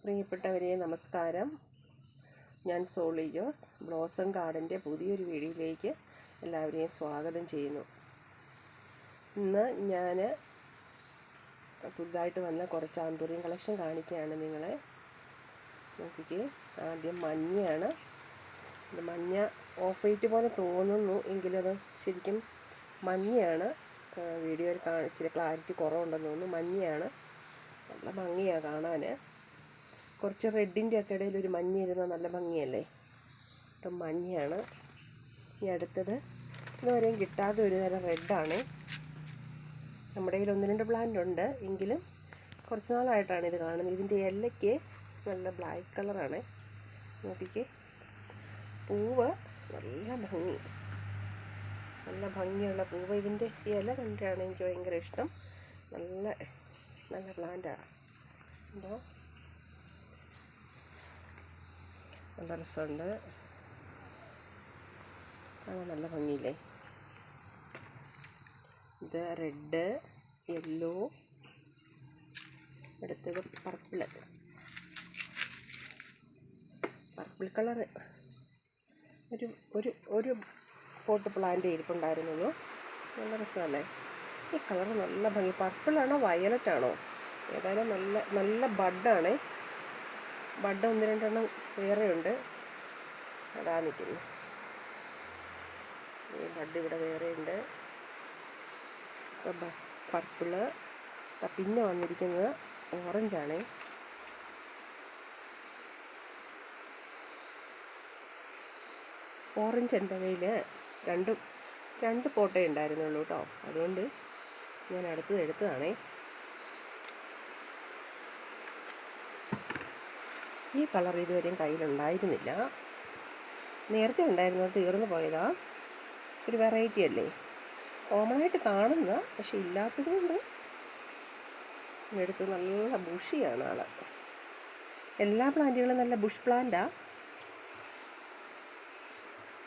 പ്രിയപ്പെട്ടവരെ നമസ്കാരം. ഞാൻ സോളി ജോസ്. ബ്ലോസം ഗാർഡൻ്റെ പുതിയൊരു വീഡിയോയിലേക്ക് എല്ലാവരെയും സ്വാഗതം ചെയ്യുന്നു. ഇന്ന് ഞാൻ പുതുതായിട്ട് വന്ന കുറച്ച് ആന്തൂറിയം കളക്ഷൻ കാണിക്കുകയാണ് നിങ്ങളെ. നോക്കിക്കേ, ആദ്യം മഞ്ഞയാണ്. ഇത് മഞ്ഞ ഓഫ് വൈറ്റ് പോലെ തോന്നുന്നു, എങ്കിലും അത് ശരിക്കും മഞ്ഞയാണ്. വീഡിയോയിൽ ഇച്ചിരി ക്ലാരിറ്റി കുറവുണ്ടെന്ന് തോന്നുന്നു. മഞ്ഞയാണ്, നല്ല ഭംഗിയാണ് കാണാൻ. കുറച്ച് റെഡിൻ്റെ ഒക്കെ ഇടയിൽ ഒരു മഞ്ഞ ഇരുന്നാൽ നല്ല ഭംഗിയല്ലേ. ഇപ്പം മഞ്ഞയാണ്. ഇനി അടുത്തത് ഇതുവരെയും കിട്ടാത്ത ഒരു തരം റെഡാണ്. നമ്മുടെ കയ്യിൽ 1-2 പ്ലാന്റ് ഉണ്ട്, എങ്കിലും കുറച്ച് നാളായിട്ടാണ് ഇത് കാണുന്നത്. ഇതിൻ്റെ ഇലയ്ക്ക് നല്ല ബ്ലാക്ക് കളറാണ്. നോക്കിക്ക്, പൂവ് നല്ല ഭംഗി, നല്ല ഭംഗിയുള്ള പൂവ്. ഇതിൻ്റെ ഇല കണ്ടിട്ടാണ് എനിക്ക് ഭയങ്കര ഇഷ്ടം. നല്ല നല്ല പ്ലാന്റാണ്. ഉണ്ടോ, നല്ല രസമുണ്ട് കാണാൻ, നല്ല ഭംഗിയില്ലേ. ഇത് റെഡ്, യെല്ലോ, അടുത്തത് പർപ്പിൾ കളറ്. ഒരു പോട്ട് പ്ലാന്റ് ഇരിപ്പുണ്ടായിരുന്നുള്ളൂ. നല്ല രസമല്ലേ ഈ കളറ്, നല്ല ഭംഗി. പർപ്പിളാണോ വയലറ്റാണോ ഏതായാലും നല്ല ബഡാണേ. ബഡ് 1-2 എണ്ണം വേറെ ഉണ്ട്, അതാ നിൽക്കുന്നു. ഈ ബഡ് ഇവിടെ വേറെ ഉണ്ട്. ഇപ്പം പർപ്പിള്. പിന്നെ വന്നിരിക്കുന്നത് ഓറഞ്ചാണേ. ഓറഞ്ച് എൻ്റെ കയ്യിൽ രണ്ട് പോട്ടേ ഉണ്ടായിരുന്നുള്ളൂ കേട്ടോ, അതുകൊണ്ട് ഞാൻ എടുത്തതാണേ. ഈ കളർ ഇതുവരെയും കയ്യിലുണ്ടായിരുന്നില്ല, നേരത്തെ ഉണ്ടായിരുന്നത് തീർന്നു പോയതാ. ഒരു വെറൈറ്റി അല്ലേ, കോമണായിട്ട് കാണുന്ന, പക്ഷെ ഇല്ലാത്തത് കൊണ്ട് എടുത്ത്. നല്ല ബുഷിയാണ് ആൾ. എല്ലാ പ്ലാന്റുകളും നല്ല ബുഷ് പ്ലാന്റാണ്.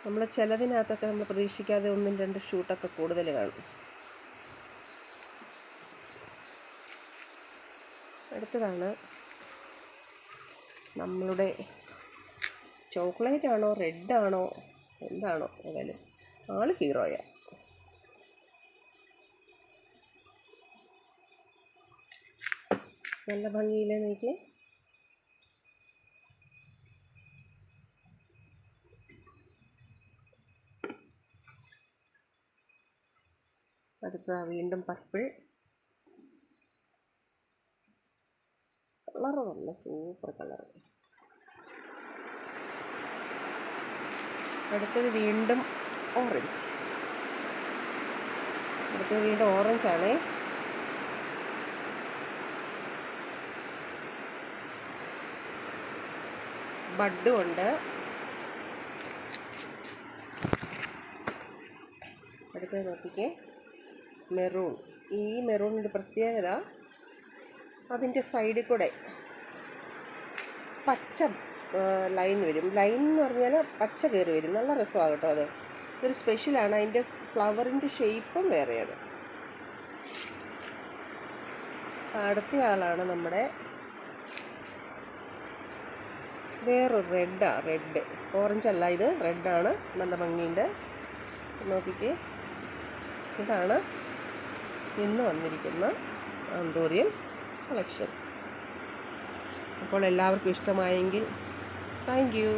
നമ്മൾ ചിലതിനകത്തൊക്കെ നമ്മൾ പ്രതീക്ഷിക്കാതെ 1-2 ഷൂട്ടൊക്കെ കൂടുതൽ കാണും. അടുത്തതാണ് നമ്മളുടെ ചോക്ലേറ്റ് ആണോ റെഡാണോ എന്താണോ, ഏതായാലും ആൾ ഹീറോയാണ്. നല്ല ഭംഗിയില്ലേ നോക്കി. അടുത്ത വീണ്ടും പർപ്പിൾ കളറ്, നല്ല സൂപ്പർ കളർ. അടുത്തത് വീണ്ടും ഓറഞ്ച്. ഓറഞ്ചാണേ. ബഡും ഉണ്ട്. അടുത്തത് നോക്കിക്കേ, മെറൂൺ. ഈ മെറൂണിൻ്റെ പ്രത്യേകത, അതിൻ്റെ സൈഡിൽ കൂടെ പച്ച ലൈൻ വരും. ലൈൻ എന്ന് പറഞ്ഞാൽ പച്ച കയറി വരും. നല്ല രസമാണ് കേട്ടോ അത്. ഇതൊരു സ്പെഷ്യലാണ്. അതിൻ്റെ ഫ്ലവറിൻ്റെ ഷേപ്പും വേറെയാണ്. അടുത്ത ആളാണ് നമ്മുടെ വേറൊരു റെഡ്. ഓറഞ്ച് അല്ല, ഇത് റെഡാണ്. നല്ല ഭംഗിയുണ്ട്. നോക്കിക്കേ, ഇതാണ് ഇന്ന് വന്നിരിക്കുന്ന ആന്തൂറിയം കളക്ഷൻ. അപ്പോൾ എല്ലാവർക്കും ഇഷ്ടമായെങ്കിൽ താങ്ക് യു.